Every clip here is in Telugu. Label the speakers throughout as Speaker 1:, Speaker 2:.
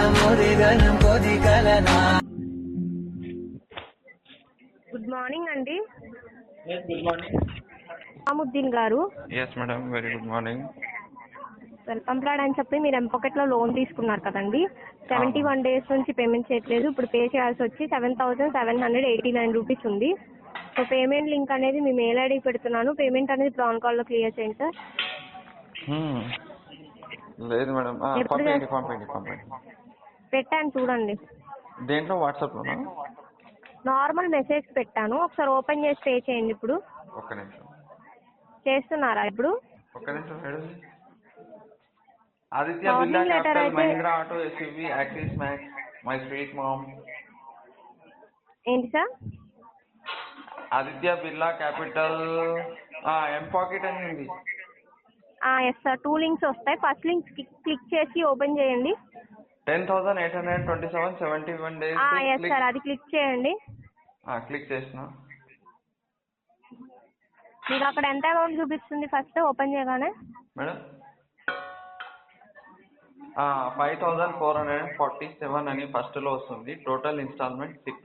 Speaker 1: గుడ్ మార్నింగ్ అండి.
Speaker 2: Good morning.
Speaker 1: అముద్దీన్ గారు.
Speaker 2: Yes madam, very good morning.
Speaker 1: Welcome ప్లాడ్ అని చెప్పి మీరు ఎంపాకెట్ లో లోన్ తీసుకున్నారు కదండి. 71 days నుంచి పేమెంట్ చేయట్లేదు. ఇప్పుడు పే చేయాల్సి వచ్చి 7,789 రూపీస్ ఉంది. సో పేమెంట్ లింక్ అనేది మీ మెయిల్ ఐడి పెడుతున్నాను. పేమెంట్ అనేది ఇప్పుడు ఆన్ కాల్ లో క్లియర్ చేయండి సార్.
Speaker 2: లేదు మేడం, పంపండి.
Speaker 1: పెట్టాను చూడండి.
Speaker 2: దేంట్లో? వాట్సాప్ లోనా?
Speaker 1: నార్మల్ మెసేజ్ పెట్టాను, ఒకసారి ఓపెన్ చేసి పే చేయండి. ఇప్పుడు
Speaker 2: ఒక్క నిమిషం.
Speaker 1: చేస్తున్నారా ఇప్పుడు?
Speaker 2: ఒక్క నిమిషం madam. Aditya Birla capital, Mahindra auto, SUV, axis max, my sweet ma'am.
Speaker 1: ఏంటి సార్?
Speaker 2: ఆదిత్య బిర్లా క్యాపిటల్, ఎంపాకెట్ అని ఉంది.
Speaker 1: ఎస్ సార్, 2 లింక్స్ వస్తాయి. ఫస్ట్ లింక్ క్లిక్ చేసి ఓపెన్ చేయండి.
Speaker 2: 10,827 71 days.
Speaker 1: ఎస్ సార్, అది క్లిక్ చేయండి.
Speaker 2: క్లిక్ చేసిన.
Speaker 1: మీకు అక్కడ ఎంత అమౌంట్ చూపిస్తుంది ఫస్ట్ ఓపెన్ చేయగానే?
Speaker 2: మేడం 5,447 అని ఫస్ట్ లో వస్తుంది. Total instalment 6.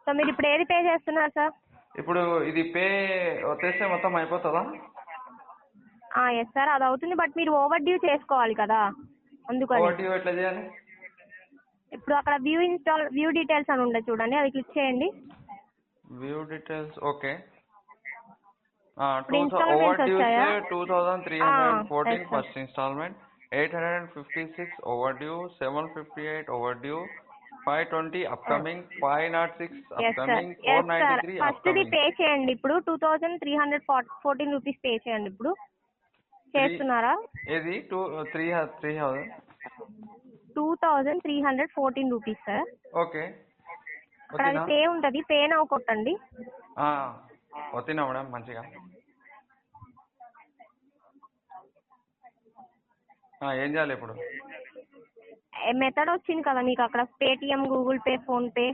Speaker 1: సో మీరు ఇప్పుడు ఏది పే చేస్తున్నారు సార్?
Speaker 2: ఇప్పుడు ఇది పే వచ్చేస్తే మొత్తం అయిపోతుందా?
Speaker 1: ఎస్ సార్, అది అవుతుంది. బట్ మీరు ఓవర్ డ్యూ చేసుకోవాలి కదా, అందుకని.
Speaker 2: ఓవర్ డ్యూ ఎట్లా చేయాలి?
Speaker 1: ఇప్పుడు అక్కడ వ్యూ డీటెయిల్స్ అని ఉండదు చూడండి, అది క్లిక్ చేయండి.
Speaker 2: View details, okay.
Speaker 1: Overdue
Speaker 2: 2,314 first instalment, 856 overdue, 758 overdue, 520 upcoming, 506 upcoming, 493
Speaker 1: first ది పే చేయండి. ఇప్పుడు 2,314 రూపీస్ పే చేయండి. ఇప్పుడు చేస్తున్నారా?
Speaker 2: ఏది
Speaker 1: 2,314 రూపీస్ సార్.
Speaker 2: ఓకే.
Speaker 1: అది పే ఉంటుంది, పే నౌ కొట్టండి.
Speaker 2: వచ్చినా మేడం మంచిగా. ఏం చేయాలి ఇప్పుడు?
Speaker 1: మెథడ్ వచ్చింది కదా మీకు అక్కడ, Paytm, Google pay, phone pay.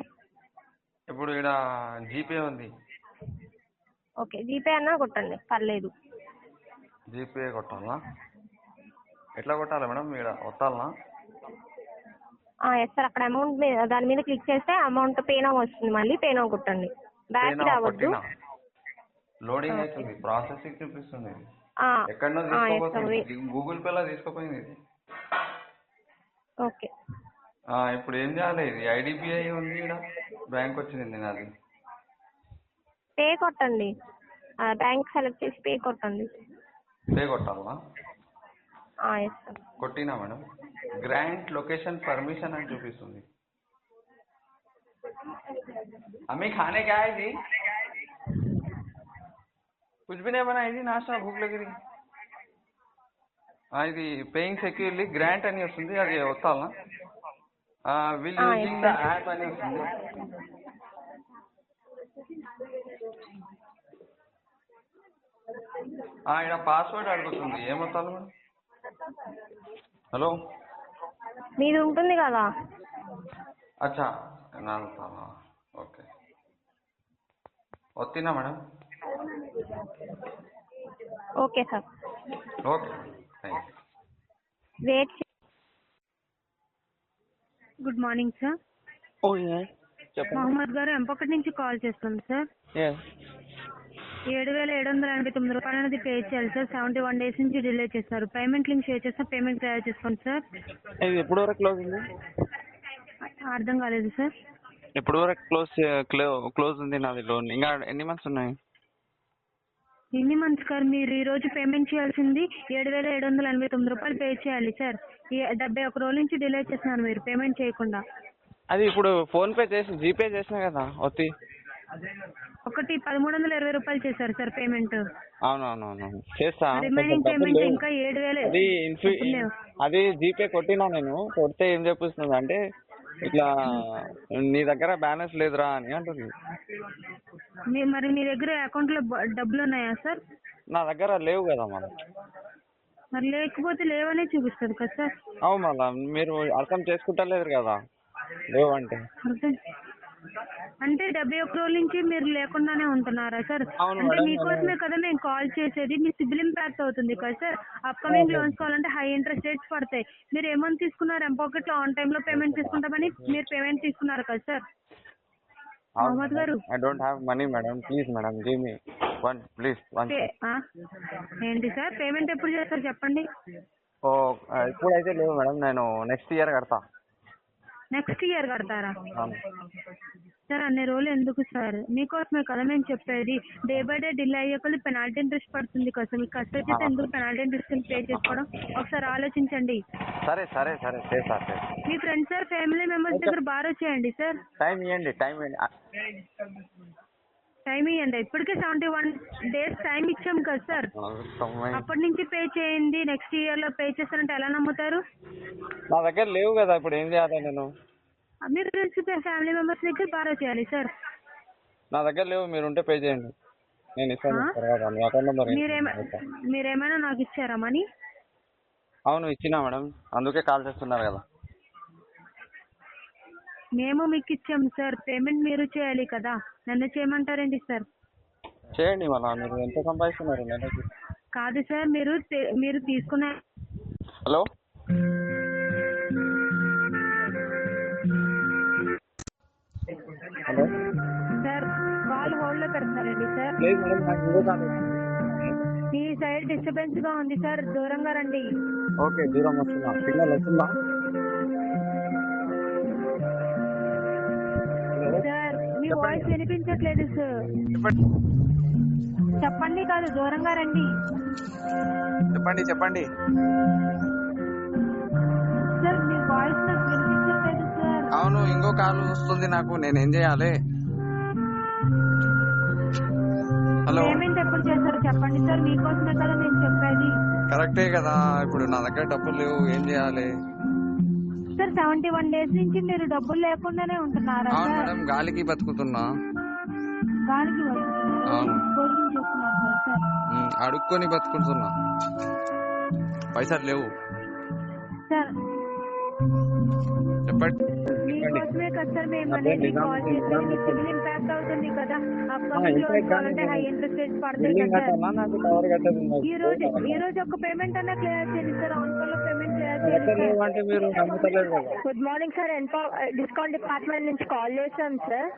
Speaker 2: ఇప్పుడు ఇక్కడ జీపే ఉంది.
Speaker 1: ఓకే, జీపే అన్నా కొట్టండి, పర్లేదు.
Speaker 2: జీపే కొట్టాలా? ఎట్లా కొట్టాలి మేడం? ఇక్కడ వస్తాలా?
Speaker 1: ఎస్ సార్, అక్కడ అమౌంట్ దాని మీద క్లిక్ చేస్తే అమౌంట్ పే నౌ వస్తుంది. మళ్ళీ పే నౌ కొట్టండి, బ్యాక్ రావద్దు.
Speaker 2: లోడింగ్ అవుతుంది, ప్రాసెసింగ్ చూపిస్తుంది. ఎక్కడో తీసుకోపోతుంది, గూగుల్ పేలో తీసుకోపోయింది ఇది.
Speaker 1: ఓకే,
Speaker 2: ఇప్పుడు ఏం చేయాలి? ఇది ఐడిబిఐ ఉంది, ఇక్కడ బ్యాంక్ వచ్చింది నాది.
Speaker 1: పే కొట్టండి, బ్యాంక్ సెలెక్ట్ చేసి పే కొట్టండి.
Speaker 2: పే కొట్టాలా?
Speaker 1: Yes sir.
Speaker 2: కొట్టినా మేడం. గ్రాంట్ లొకేషన్ పర్మిషన్ అని చూపిస్తుంది. అమ్మి खाने क्या है जी? कुछ भी नहीं बना है जी, नाश्ता भूख लग रही. ఇది పేయింగ్ సెక్యూర్లీ గ్రాంట్ అని వస్తుంది, అది వస్తాలా? విల్ యూజింగ్ ద యాప్ అని వస్తుంది. ఇక్కడ పాస్వర్డ్ అడుగుతుంది, ఏమొత్తాలి మేడం? హలో,
Speaker 1: మీది ఉంటుంది కదా.
Speaker 2: అచ్చా, ఓకే. వస్తున్నా madam.
Speaker 1: Okay sir.
Speaker 2: Okay, thank you.
Speaker 1: Wait. Good morning sir. Mohammed గారు ఎంపొకటి నుంచి కాల్ చేస్తుంది సార్. 7,789 రూపాయలు అనేది పే చేయాలి సార్. 71 days నుంచి డిలే చేస్తారు. పేమెంట్ లింక్ షేర్ చేస్తే పేమెంట్ తయారు చేసుకోండి సార్.
Speaker 3: ఇది ఎప్పుడు వరకు క్లోజ్ ఉంది?
Speaker 1: అర్థం కాలేదు సార్.
Speaker 3: ఎప్పుడు వరకు క్లోజ్ ఉంది నాది లోన్? ఇంకా ఎన్ని మంత్స్ ఉన్నాయి?
Speaker 1: ఎన్ని మంత్స్ సార్? మీరు ఈ రోజు పేమెంట్ చేయాల్సింది 7,789 రూపాయలు పే చేయాలి సార్. 71 రోజుల నుంచి డిలే చేస్తున్నారు మీరు పేమెంట్ చేయకుండా.
Speaker 3: అది ఇప్పుడు ఫోన్ పే చేసి జీపే చేసినా కదా వచ్చి.
Speaker 1: ఒకటి 1,320 రూపాయలు చేశారు సార్ పేమెంట్.
Speaker 3: అవునవునవును చేస్తా.
Speaker 1: రిమైనింగ్ పేమెంట్ ఇంకా 7,000.
Speaker 3: అది జీపే కొట్టినా, నేను కొడితే ఏం చూపిస్తుంది అంటే ఇట్లా నీ దగ్గర బ్యాలెన్స్ లేదురా అని అంటుంది.
Speaker 1: మరి మీ దగ్గర అకౌంట్ లో డబ్బులు ఉన్నాయా సార్?
Speaker 3: నా దగ్గర లేవు కదా
Speaker 1: మరి లేకపోతే లేవనే చూపిస్తుంది కదా సార్.
Speaker 3: అవు మళ్ళా మీరు అర్థం చేసుకుంటలేరు కదా లేవు అంటే.
Speaker 4: అంటే 71 రోజుల నుంచి మీరు లేకుండానే ఉంటున్నారా సార్?
Speaker 3: అవును
Speaker 4: అంటే
Speaker 3: మేడం,
Speaker 4: మీకోసమే కదా మేము కాల్ చేసేది. మీ సిబిల్ ఇంపాక్ట్ అవుతుంది కదా సార్. అప్కమింగ్ లోన్స్ కావాలంటే హై ఇంట్రెస్ట్ రేట్స్ పడతాయి. మీరు ఏమని తీసుకున్నారు? ఎంపాకెట్ లో ఆన్ టైమ్ లో పేమెంట్ తీసుకుంటామని మీరు పేమెంట్ తీసుకున్నారు కదా సార్ మహమ్మద్ గారు.
Speaker 3: I don't have money madam, please madam give me please one.
Speaker 4: ఏంటి సార్ పేమెంట్ ఎప్పుడు చేస్తారు చెప్పండి?
Speaker 3: ఓ ఇప్పుడైతే లేవు మేడం, నేను నెక్స్ట్ ఇయర్ కడతా.
Speaker 4: నెక్స్ట్ ఇయర్ కడతారా
Speaker 3: అవును.
Speaker 4: సార్? అన్ని రోజులు ఎందుకు సార్? మీకోసమే కదా మేము చెప్పేది. డే బై డే డిలే అయ్యేకొద్ది పెనాల్టీ ఇంట్రెస్ట్ పడుతుంది కదా సార్. మీకు కష్టం వచ్చేసి ఎందుకు పెనాల్టీ ఇంట్రెస్ట్ పే చేసుకోవడం? ఒకసారి ఆలోచించండి.
Speaker 3: సరే సరే సరే చేస్తా.
Speaker 4: మీ ఫ్రెండ్స్ సార్ ఫ్యామిలీ మెంబర్స్ దగ్గర బారో చేయండి సార్.
Speaker 3: టైం ఇవ్వండి.
Speaker 4: టైం ఇవ్వండి. ఇప్పటికే 71 days టైం ఇచ్చాం కదా సార్. అప్పటి నుంచి పే చేయండి, నెక్స్ట్ ఇయర్ లో పే చేస్తారంటే ఎలా నమ్ముతారు?
Speaker 3: నా దగ్గర లేవు కదా, ఇప్పుడు ఏం చేయాలి నేను?
Speaker 4: మీరు ఫ్రెండ్స్ ఫ్యామిలీ మెంబర్స్ దగ్గర బారో చేయాలి సార్.
Speaker 3: నా దగ్గర లేవు, మీరు ఉంటే పే చేయండి, నేను ఇస్తాను తర్వాత మీ అకౌంట్ నెంబర్.
Speaker 4: మీరేమైనా నాకు ఇచ్చారా మనీ?
Speaker 3: అవును ఇచ్చినా మేడం, అందుకే కాల్ చేస్తున్నారు కదా.
Speaker 4: మేము మీకు ఇచ్చాము సార్. పేమెంట్ మీరు చేయాలి కదా, నన్ను చేయమంటారేంటి సార్?
Speaker 3: చేయండి, మళ్ళా మీరు ఎంత సంపాదిస్తున్నారు నెలకి?
Speaker 4: కాదు సార్, మీరు తీసుకున్న.
Speaker 3: Hello hello
Speaker 4: sir call hold లో పెడతారండి సార్.
Speaker 3: లేదు మేడం, నాకు ఇంకో కాల్
Speaker 4: ఈ సైడ్ డిస్టర్బెన్స్ గా ఉంది సార్, దూరంగా రండి.
Speaker 3: ఓకే, దూరం వస్తున్నా. సిగ్నల్ వస్తుందా?
Speaker 4: సార్ మీ వాయిస్ వినిపించట్లేదు సార్. చెప్పండి. కాదు దూరంగా రండి.
Speaker 3: చెప్పండి.
Speaker 4: సార్ మీ వాయిస్ నాకు వినిపించట్లేదు సార్.
Speaker 3: అవును, ఇంకో కాల్ వస్తుంది నాకు, నేనేం చేయాలి? హలో,
Speaker 4: పేమెంట్ ఎప్పుడు చేస్తారు చెప్పండి సార్, మీకోసమే కదా నేను చెప్పేది.
Speaker 3: కరెక్టే కదా, ఇప్పుడు నా దగ్గర డబ్బులు లేవు, ఏం చేయాలి?
Speaker 4: సార్ 71 days నుంచి మీరు డబ్బులు లేకుండానే ఉంటున్నారా?
Speaker 3: అవును మేడం, గాలికి బతుకుతున్నా.
Speaker 4: గాలికి
Speaker 3: అవును,
Speaker 4: భోజనం చేస్తున్నారు సార్.
Speaker 3: అడుక్కొని బతుకుతున్నా, పైసలు లేవు.
Speaker 4: సార్
Speaker 3: చెప్పండి.
Speaker 4: మీకోసమే కదా సార్ మేము అనేది కాల్ చేసి సిబిల్ ఇంపాక్ట్ అవుతుంది కదా. అప్కమింగ్ లోన్స్ కావాలంటే హై ఇంట్రెస్ట్ రేట్స్ పడతాయి కదా సార్. ఈ రోజు ఒక పేమెంట్ అన్నా క్లియర్ చేయండి సార్. ఆన్ కాల్ లో పేమెంట్ క్లియర్ చేయండి. Good morning sir, discount department నుంచి కాల్ చేశాం సార్.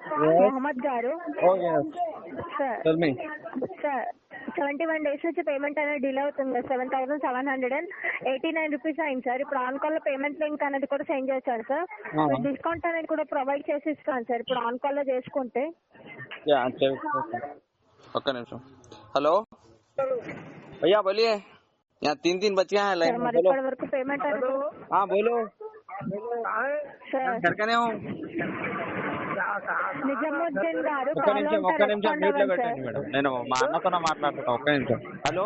Speaker 4: మహమ్మద్ గారు సార్ 71 days నుంచి పేమెంట్ అనేది డిలే అవుతుంది. 7,789 రూపీస్ అయింది సార్. ఇప్పుడు ఆన్ కాల్ లో పేమెంట్ లింక్ అనేది కూడా సెండ్ చేశాను సార్. డిస్కౌంట్ అనేది కూడా ప్రొవైడ్ చేసి ఇస్తాను సార్ ఇప్పుడు ఆన్ కాల్ లో చేసుకుంటే.
Speaker 3: ఒక్క నిమిషం. హలో भैया बोलिए, यहाँ 3 बच्चियां हैं लाइन में, बोलो।
Speaker 4: इప్పటి వరకు పేమెంట్ అనేది
Speaker 3: हाँ बोलो
Speaker 4: సార్.
Speaker 3: घर का नहीं हूँ।
Speaker 4: నిజాముద్దీన్ గారు
Speaker 3: ఒక్క నిమిషం మ్యూట్ లో పెట్టండి మేడం, నేను మా అన్నతో మాట్లాడుతున్నా. ఒక్క నిమిషం. హలో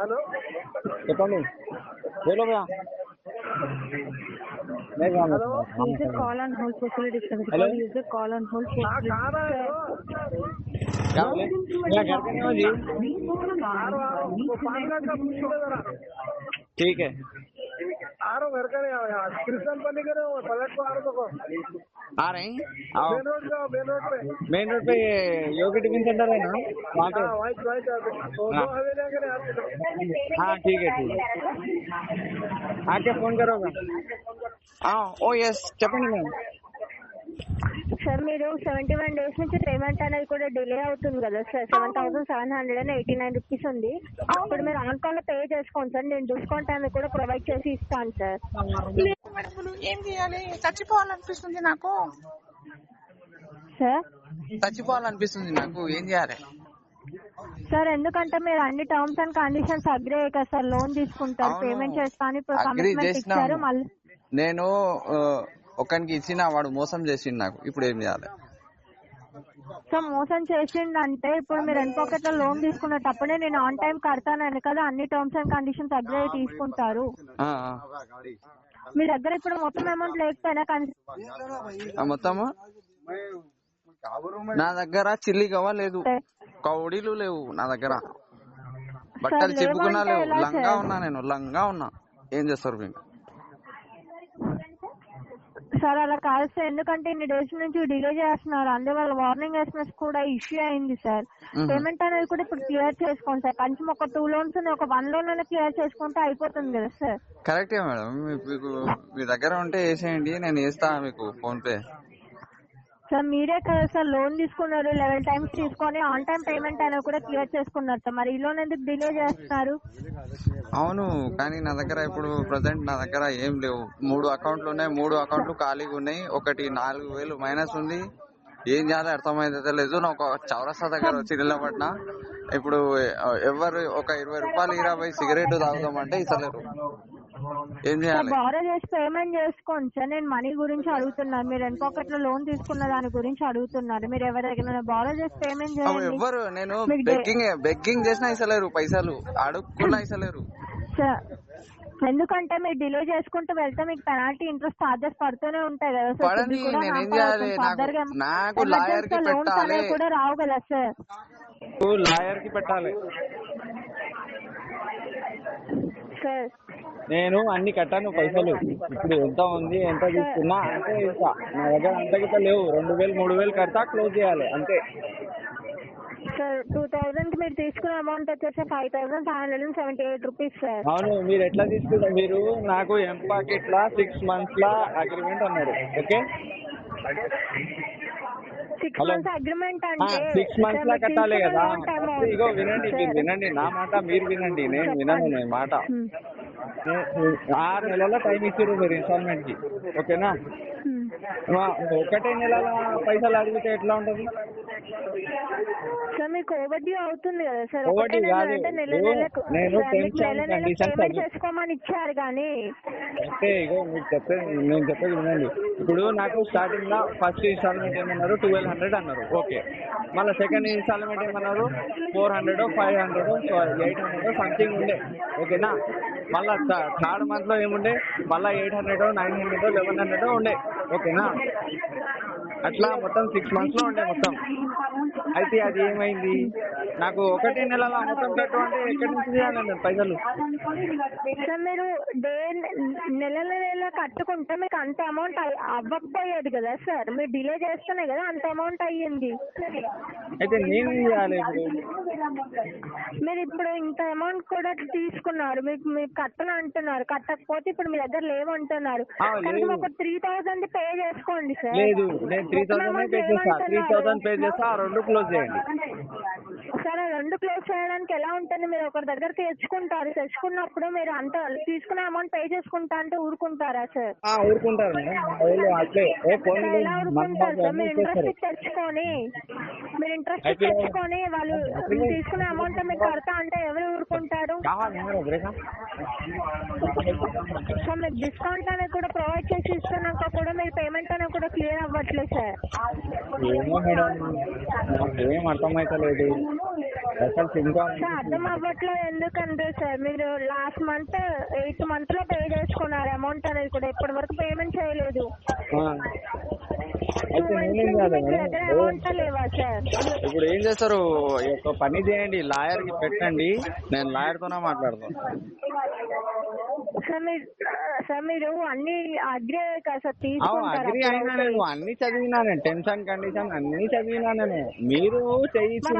Speaker 3: హలో చెప్పండి, बोलो भैया।
Speaker 4: User call on hold facility.
Speaker 3: Hello?
Speaker 4: User call on hold facility.
Speaker 3: क्या बोले? मैं घर का नहीं हूँ जी। ठीक है,
Speaker 5: घर का नहीं कृष्ण पल्ली के पलट को
Speaker 3: आ रहे हैं। मेन रोड पे योगी टिफिन सेंटर है ना, वहाँ पे। हाँ ठीक है आके फोन करोगा। ఓ ఎస్ చెప్పండి మేడం.
Speaker 4: సార్ మీరు 71 days నుంచి పేమెంట్ అనేది కూడా డిలే అవుతుంది కదా సార్. 7,789 రూపీస్ ఉంది. ఇప్పుడు మీరు ఆన్ కాల్ లో పే చేసుకోండి సార్. నేను డిస్కౌంట్ అనేది కూడా ప్రొవైడ్ చేసి ఇస్తాను సార్.
Speaker 6: ఏం చేయాలి? చచ్చిపోవాలనిపిస్తుంది నాకు
Speaker 4: సార్.
Speaker 6: చచ్చిపోవాలనిపిస్తుంది నాకు, ఏం చేయాలి
Speaker 4: సార్? ఎందుకంటే మీరు అన్ని టర్మ్స్ అండ్ కండిషన్స్ అగ్రీ అయ్యారు కదా సార్. లోన్ తీసుకుంటారు, పేమెంట్ చేస్తాను, ఇప్పుడు కమిట్మెంట్ ఇచ్చారు. మళ్ళీ
Speaker 3: నేను ఒకరికి ఇచ్చిన, వాడు మోసం చేసిండు నాకు, ఇప్పుడు ఏం చేయాలి?
Speaker 4: సో మోసం చేసిండంటే ఇప్పుడు మీరు ఎన్ పాకెట్ లో లోన్ తీసుకునేటప్పుడే నేను ఆన్ టైం కడతానని కదా అన్ని టర్మ్స్ అండ్ కండిషన్స్ అగ్రీ అయ్యి తీసుకుంటారు. మీ దగ్గర ఇప్పుడు మొత్తం అమౌంట్ లేకపోయినా
Speaker 3: మొత్తము నా దగ్గర చిల్లి గవ్వ లేదు, కౌడీలు లేవు నా దగ్గర, బట్టలు చెప్పుకున్నా లేవు, లంగా ఉన్నా, నేను లంగా ఉన్నా. ఏం చేస్తారు మీరు?
Speaker 4: సార్ అలా కాదు సార్, ఎందుకంటే ఇన్ని డేస్ నుంచి డిలే చేస్తున్నారు, అందువల్ల వార్నింగ్ ఎస్ఎంఎస్ కూడా ఇష్యూ అయింది సార్. పేమెంట్ అనేది కూడా ఇప్పుడు క్లియర్ చేసుకోండి సార్, కనీసం ఒక 2 లోన్స్ ఒక 1 లోన్ అయినా క్లియర్ చేసుకుంటే అయిపోతుంది కదా సార్.
Speaker 3: కరెక్టే మేడం, మీకు మీ దగ్గర ఉంటే వేసేయండి, నేను వేస్తా మీకు ఫోన్ పే.
Speaker 4: సార్ మీరే కదా సార్ లోన్ తీసుకున్నారు, 11 times తీసుకొని ఆన్ టైం పేమెంట్ అనేది కూడా క్లియర్ చేసుకున్నారు సార్, మరి ఈ లోన్ ఎందుకు డిలే చేస్తున్నారు?
Speaker 3: అవును, కానీ నా దగ్గర ఇప్పుడు ప్రజెంట్ నా దగ్గర ఏం లేవు. 3 అకౌంట్లు ఉన్నాయి, 3 అకౌంట్లు ఖాళీగా ఉన్నాయి. ఒకటి 4,000 మైనస్ ఉంది. ఏం చేయాలో అర్థమైతే లేదు. నేను ఒక చౌరస్తా దగ్గర వచ్చి నిలబడినా. ఇప్పుడు ఎవరు ఒక 20 రూపాయలు 20 సిగరెట్ తాగుదామంటే ఇస్తలేరు. ఏం చేయాలి?
Speaker 4: బారో చేసి పేమెంట్ చేసుకోండి సార్. నేను మనీ గురించి అడుగుతున్నాను, మీరు ఇంకొకటి లోన్ తీసుకున్న దాని గురించి అడుగుతున్నారు. మీరు ఎవరి దగ్గర బారో చేసి పేమెంట్ చేయండి.
Speaker 3: ఎవరు నేను బెగ్గింగ్ చేసినా ఇస్తలేరు, పైసలు అడుక్కున్నా ఇస్తలేరు
Speaker 4: సార్. ఎందుకంటే మీరు డిలే చేసుకుంటూ వెళ్తే మీకు పెనాల్టీ ఇంట్రెస్ట్ చార్జెస్ పడుతూనే ఉంటాయి కదా సార్.
Speaker 3: పడండి, నేనేం చేయాలి? నాకు లాయర్ కి పెట్టాలి
Speaker 4: కూడా రావు కదా సార్.
Speaker 3: లాయర్ కి పెట్టాలి
Speaker 4: సార్.
Speaker 3: నేను అన్ని కట్టాను పైసలు. ఇప్పుడు ఎంత ఉంది, ఎంత తీసుకున్నా అంతే ఇస్తా. నా దగ్గర అంత గిట్ట లేవు. 2,000 3,000 కడతా, క్లోజ్ చేయాలి అంతే.
Speaker 4: సార్ 2,000 కి మీరు తీసుకున్న అమౌంట్ వచ్చేసి 5,578 రూపీస్ సార్.
Speaker 3: అవును, మీరు ఎట్లా తీసుకుంటారు? మీరు నాకు ఎంపాకెట్ లా 6 months లా అగ్రిమెంట్ అన్నారు. ఓకే,
Speaker 4: 6 months అగ్రిమెంట్ అంటే
Speaker 3: 6 months లా కట్టాలి కదా. ఇగో వినండి, మీరు వినండి నా మాట, మీరు వినండి, నేను వినను నేను మాట. 6 నెలల టైం ఇచ్చారు మీరు ఇన్స్టాల్మెంట్ కి, ఓకేనా? ఒకటే నెలల పైసలు అడిగితే ఎట్లా ఉంటది
Speaker 4: సార్? మీకు ఓవర్డ్యూ అవుతుంది కదా సార్.
Speaker 3: ఓవర్డ్యూ కాదు, నేను
Speaker 4: పేమెంట్ చేసుకోమని ఇచ్చారు కానీ.
Speaker 3: అంటే ఇగో మీకు నేను చెప్పేది వినండి. ఇప్పుడు నాకు స్టార్టింగ్ లో ఫస్ట్ ఇన్స్టాల్మెంట్ ఏమన్నారు 1,200 అన్నారు. ఓకే, మళ్ళీ సెకండ్ ఇన్స్టాల్మెంట్ ఏమన్నారు 400 500 800 సంథింగ్ ఉండే, ఓకేనా? మళ్ళా థర్డ్ మంత్ లో ఏముండే మళ్ళీ 800 900 1100 ఉండే, ఓకేనా? అట్లా మొత్తం 6 months లో ఉండే మొత్తం. అయితే అది ఏమైంది, నాకు ఒకటే నెలల మొత్తం కట్టు అంటే ఎక్కడి నుంచి చేయాలండి పైసలు?
Speaker 4: సార్ మీరు నెల కట్టుకుంటే మీకు అంత అమౌంట్ అవ్వకపోయేది కదా సార్. మీరు డిలే చేస్తేనే కదా అంత అమౌంట్ అయ్యింది.
Speaker 3: అయితే నేను చేయాలి ఇప్పుడు?
Speaker 4: మీరు ఇప్పుడు ఇంత అమౌంట్ కూడా తీసుకున్నారు, మీరు కట్టను అంటున్నారు, కట్టకపోతే ఇప్పుడు మీ దగ్గర లేవంటున్నారు. కనుక ఒక 3,000 పే చేసుకోండి సార్.
Speaker 3: లేదు, నేను 3,000 పే చేస్తా. 3,000 పే చేస్తా, 2 క్లోజ్ చేయండి.
Speaker 4: సరే, 2 క్లోజ్ చేయడానికి ఎలా ఉంటుంది? మీరు ఒకరి దగ్గర తెచ్చుకుంటారు, తెచ్చుకున్నప్పుడు మీరు అంత తీసుకున్న అమౌంట్ పే చేసుకుంటా అంటే ఊరుకుంటారా సార్?
Speaker 3: ఊరుకుంటారు
Speaker 4: ఎలా ఊరుకుంటారు సార్? మీరు ఇంట్రెస్ట్ తెచ్చుకొని వాళ్ళు తీసుకునే అమౌంట్ మీకు కడతా అంటే ఎవరు ఊరుకుంటారు సార్? మీకు డిస్కౌంట్ అనేది కూడా ప్రొవైడ్ చేసి ఇస్తున్నాక కూడా మీరు పేమెంట్ అనేది కూడా క్లియర్ అవ్వట్లేదు సార్.
Speaker 3: ఏమో మేడం, ఏం అర్థమైతలేదు
Speaker 4: సార్. అర్థం అవ్వట్లేదు ఎందుకంటే సార్ మీరు లాస్ట్ మంత్ 8th month లో పే చేసుకున్నారు అమౌంట్ అనేది కూడా, ఇప్పటి వరకు పేమెంట్ చేయలేదు. అమౌంట్ లేవా సార్?
Speaker 3: ఇప్పుడు ఏం చేస్తారు? ఒక పని చేయండి, లాయర్ కి పెట్టండి, నేను లాయర్ తోనే మాట్లాడతాను.
Speaker 4: సార్ మీరు అన్ని అగ్రి కదా సార్
Speaker 3: అగ్రి
Speaker 4: తీసుకుంటారు?
Speaker 3: అయినా నేను అన్ని చదివినా, నేను టెర్మ్స్ అండ్ కండిషన్ అన్ని చదివినా. నేను మీరు చేయించు